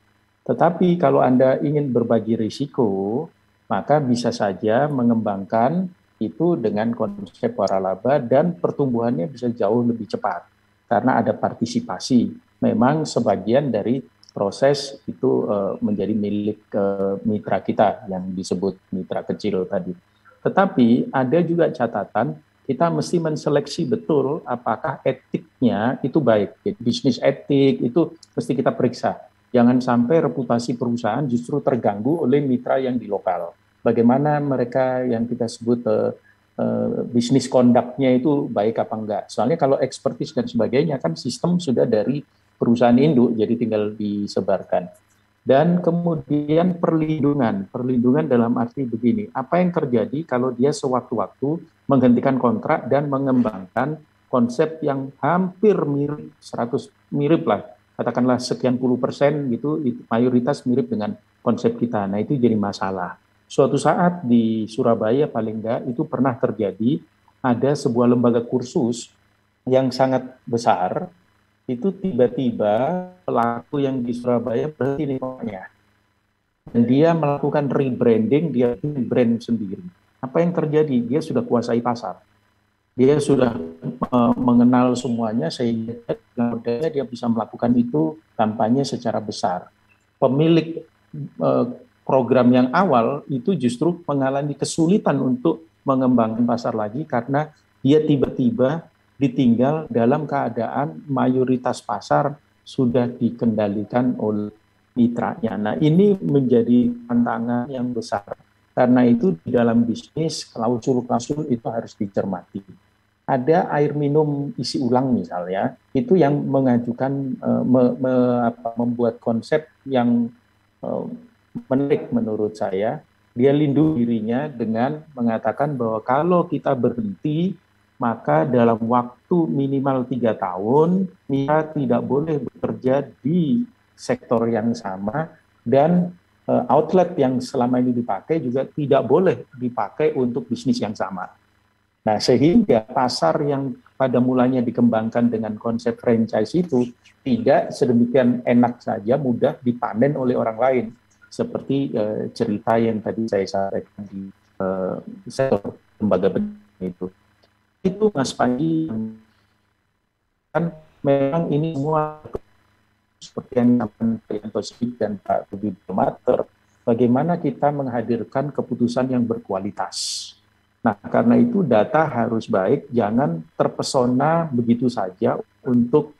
Tetapi kalau Anda ingin berbagi risiko, maka bisa saja mengembangkan itu dengan konsep waralaba dan pertumbuhannya bisa jauh lebih cepat karena ada partisipasi. Memang sebagian dari proses itu menjadi milik mitra kita yang disebut mitra kecil tadi. Tetapi ada juga catatan, kita mesti menseleksi betul apakah etiknya itu baik. Jadi bisnis etik itu mesti kita periksa. Jangan sampai reputasi perusahaan justru terganggu oleh mitra yang di lokal. Bagaimana mereka yang kita sebut bisnis conduct-nya itu baik apa enggak. Soalnya kalau expertise dan sebagainya kan sistem sudah dari perusahaan induk, jadi tinggal disebarkan. Dan kemudian perlindungan dalam arti begini, apa yang terjadi kalau dia sewaktu-waktu menghentikan kontrak dan mengembangkan konsep yang hampir mirip, 100 mirip lah, katakanlah sekian puluh persen gitu, mayoritas mirip dengan konsep kita. Nah itu jadi masalah. Suatu saat di Surabaya paling enggak itu pernah terjadi, ada sebuah lembaga kursus yang sangat besar, itu tiba-tiba pelaku yang di Surabaya berhenti nikonya. Dan dia melakukan rebranding, dia brand sendiri. Apa yang terjadi? Dia sudah kuasai pasar. Dia sudah mengenal semuanya sehingga dia bisa melakukan itu kampanye secara besar. Pemilik program yang awal itu justru mengalami kesulitan untuk mengembangkan pasar lagi karena dia tiba-tiba ditinggal dalam keadaan mayoritas pasar sudah dikendalikan oleh mitranya. Nah, ini menjadi tantangan yang besar. Karena itu di dalam bisnis klausul-klausul itu harus dicermati. Ada air minum isi ulang misalnya, itu yang mengajukan membuat konsep yang menarik menurut saya. Dia lindungi dirinya dengan mengatakan bahwa kalau kita berhenti maka dalam waktu minimal 3 tahun kita tidak boleh bekerja di sektor yang sama dan outlet yang selama ini dipakai juga tidak boleh dipakai untuk bisnis yang sama. Nah, sehingga pasar yang pada mulanya dikembangkan dengan konsep franchise itu tidak sedemikian enak saja mudah dipanen oleh orang lain. Seperti cerita yang tadi saya sampaikan di sektor lembaga itu. Itu Mas Panji kan memang ini semua seperti yang disampaikan Pak Yanto Sigit dan Pak Budi Mater, bagaimana kita menghadirkan keputusan yang berkualitas. Nah, karena itu data harus baik, jangan terpesona begitu saja untuk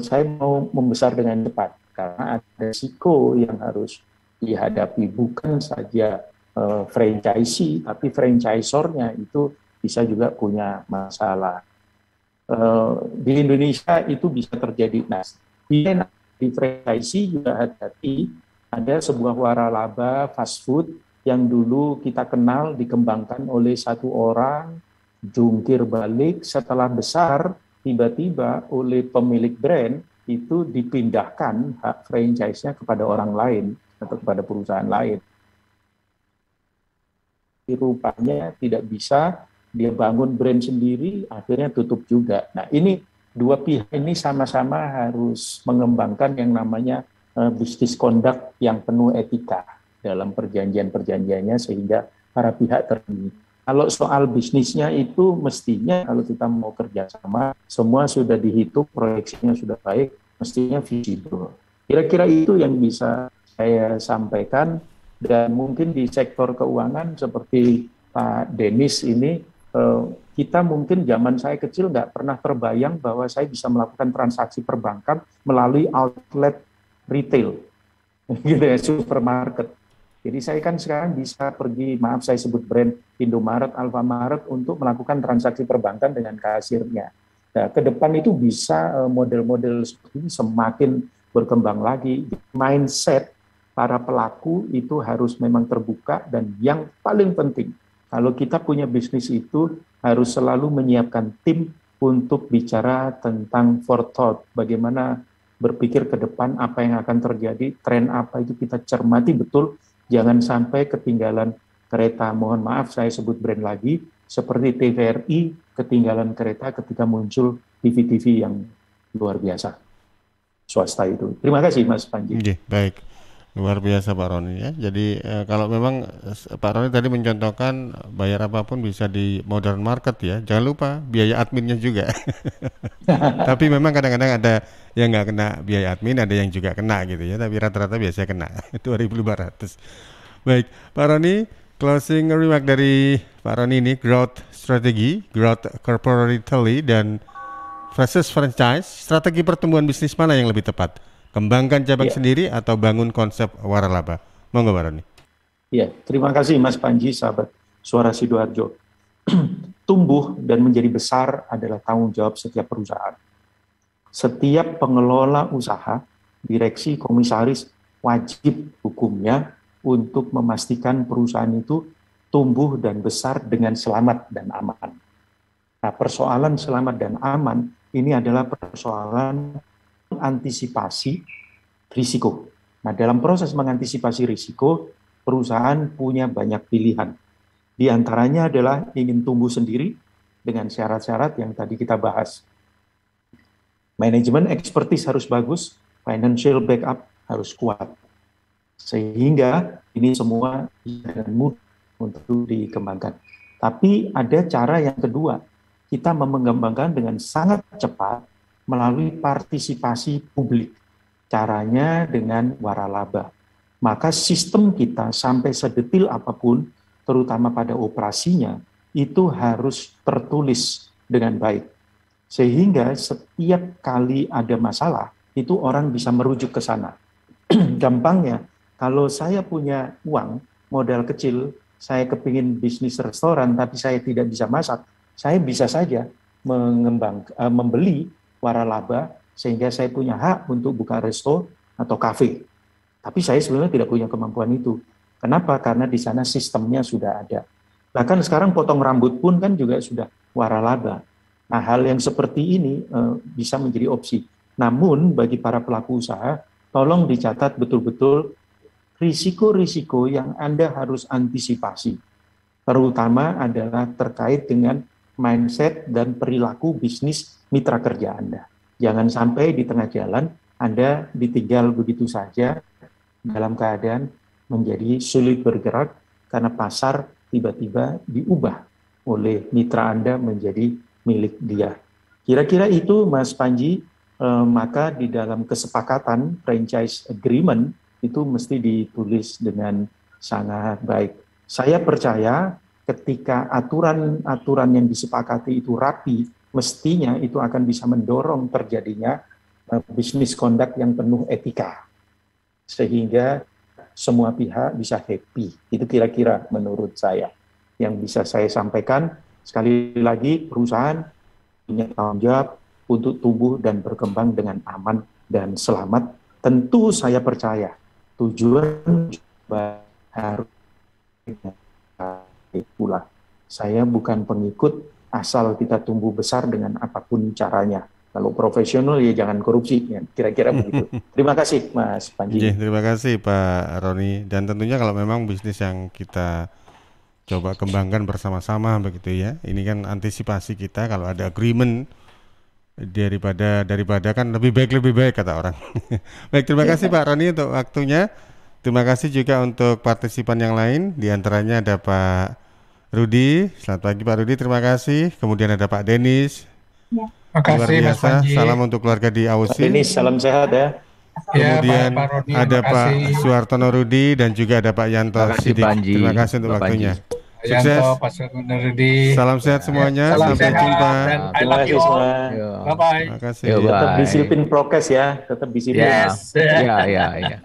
saya mau membesar dengan cepat, karena ada risiko yang harus dihadapi, bukan saja franchisee, tapi franchisornya itu bisa juga punya masalah. Di Indonesia itu bisa terjadi. Nah, di franchisee juga hati-hati, ada sebuah waralaba fast food yang dulu kita kenal dikembangkan oleh satu orang, jungkir balik, setelah besar, tiba-tiba oleh pemilik brand itu dipindahkan hak franchise-nya kepada orang lain atau kepada perusahaan lain. Rupanya tidak bisa, dia bangun brand sendiri, akhirnya tutup juga. Nah, ini dua pihak ini sama-sama harus mengembangkan yang namanya bisnis conduct yang penuh etika dalam perjanjian-perjanjiannya sehingga para pihak terlindungi. Kalau soal bisnisnya itu mestinya kalau kita mau kerjasama, semua sudah dihitung, proyeksinya sudah baik, mestinya visible. Kira-kira itu yang bisa saya sampaikan, dan mungkin di sektor keuangan seperti Pak Denis ini, kita mungkin zaman saya kecil nggak pernah terbayang bahwa saya bisa melakukan transaksi perbankan melalui outlet retail, gitu ya, supermarket. Jadi saya kan sekarang bisa pergi, maaf saya sebut brand Indomaret, Alfamaret untuk melakukan transaksi perbankan dengan kasirnya. Nah, ke depan itu bisa model-model seperti ini semakin berkembang lagi. Mindset para pelaku itu harus memang terbuka, dan yang paling penting, kalau kita punya bisnis itu harus selalu menyiapkan tim untuk bicara tentang forethought, bagaimana berpikir ke depan apa yang akan terjadi, tren apa itu kita cermati betul, jangan sampai ketinggalan kereta. Mohon maaf saya sebut brand lagi, seperti TVRI ketinggalan kereta ketika muncul TV-TV yang luar biasa swasta itu. Terima kasih Mas Panji. Baik. Luar biasa Pak Roni ya. Jadi kalau memang Pak Roni tadi mencontohkan bayar apapun bisa di modern market ya. Jangan lupa biaya adminnya juga. Tapi memang kadang-kadang ada yang nggak kena biaya admin, ada yang juga kena gitu ya. Tapi rata-rata biasanya kena 2.500. Baik, Pak Roni, closing remark dari Pak Roni ini, growth strategy, growth corporately dan versus franchise, strategi pertumbuhan bisnis mana yang lebih tepat? Kembangkan cabang sendiri atau bangun konsep waralaba? Monggo Pak Roni. Ya, terima kasih Mas Panji, sahabat Suara Sidoarjo. Tumbuh dan menjadi besar adalah tanggung jawab setiap perusahaan. Setiap pengelola usaha, direksi, komisaris wajib hukumnya untuk memastikan perusahaan itu tumbuh dan besar dengan selamat dan aman. Nah, persoalan selamat dan aman ini adalah persoalan antisipasi risiko. Nah, dalam proses mengantisipasi risiko, perusahaan punya banyak pilihan. Di antaranya adalah ingin tumbuh sendiri dengan syarat-syarat yang tadi kita bahas. Manajemen expertise harus bagus, financial backup harus kuat. Sehingga ini semua dengan mudah untuk dikembangkan. Tapi ada cara yang kedua, kita mengembangkan dengan sangat cepat melalui partisipasi publik. Caranya dengan waralaba. Maka sistem kita sampai sedetil apapun, terutama pada operasinya, itu harus tertulis dengan baik. Sehingga setiap kali ada masalah, itu orang bisa merujuk ke sana. Gampangnya, kalau saya punya uang, modal kecil, saya kepingin bisnis restoran, tapi saya tidak bisa masak, saya bisa saja membeli waralaba, sehingga saya punya hak untuk buka resto atau kafe. Tapi saya sebenarnya tidak punya kemampuan itu. Kenapa? Karena di sana sistemnya sudah ada. Bahkan sekarang potong rambut pun kan juga sudah waralaba. Nah, hal yang seperti ini bisa menjadi opsi. Namun bagi para pelaku usaha, tolong dicatat betul-betul risiko-risiko yang Anda harus antisipasi. Terutama adalah terkait dengan mindset dan perilaku bisnis mitra kerja Anda. Jangan sampai di tengah jalan Anda ditinggal begitu saja dalam keadaan menjadi sulit bergerak karena pasar tiba-tiba diubah oleh mitra Anda menjadi milik dia. Kira-kira itu Mas Panji, maka di dalam kesepakatan franchise agreement itu mesti ditulis dengan sangat baik. Saya percaya ketika aturan-aturan yang disepakati itu rapi, mestinya itu akan bisa mendorong terjadinya bisnis conduct yang penuh etika, sehingga semua pihak bisa happy. Itu kira-kira menurut saya yang bisa saya sampaikan. Sekali lagi, perusahaan punya tanggung jawab untuk tumbuh dan berkembang dengan aman dan selamat. Tentu saya percaya tujuan harus pula. Saya bukan pengikut asal kita tumbuh besar dengan apapun caranya. Kalau profesional ya jangan korupsi, ya, kira-kira begitu. Terima kasih Mas Panji. Terima kasih Pak Roni. Dan tentunya kalau memang bisnis yang kita coba kembangkan bersama-sama begitu ya. Ini kan antisipasi kita kalau ada agreement daripada kan lebih baik kata orang. Baik, terima kasih Pak Roni untuk waktunya. Terima kasih juga untuk partisipan yang lain. Di antaranya ada Pak Rudi. Selamat pagi Pak Rudi, terima kasih. Kemudian ada Pak Denis. Ya. Terima kasih Mas Panji. Salam untuk keluarga di Ausi. Pak Denis, salam sehat ya. Kemudian Pak Rodi, ada Pak Suartono Rudi dan juga ada Pak Yanto Sidik. Terima kasih untuk waktunya. Sukses. Pak Suartono Rudi. Salam sehat semuanya. Salam Sampai sehat. jumpa. Terima kasih semua. Bye bye. Terima kasih. Tetap disiplin prokes ya, tetap disiplin. Yes. Ya.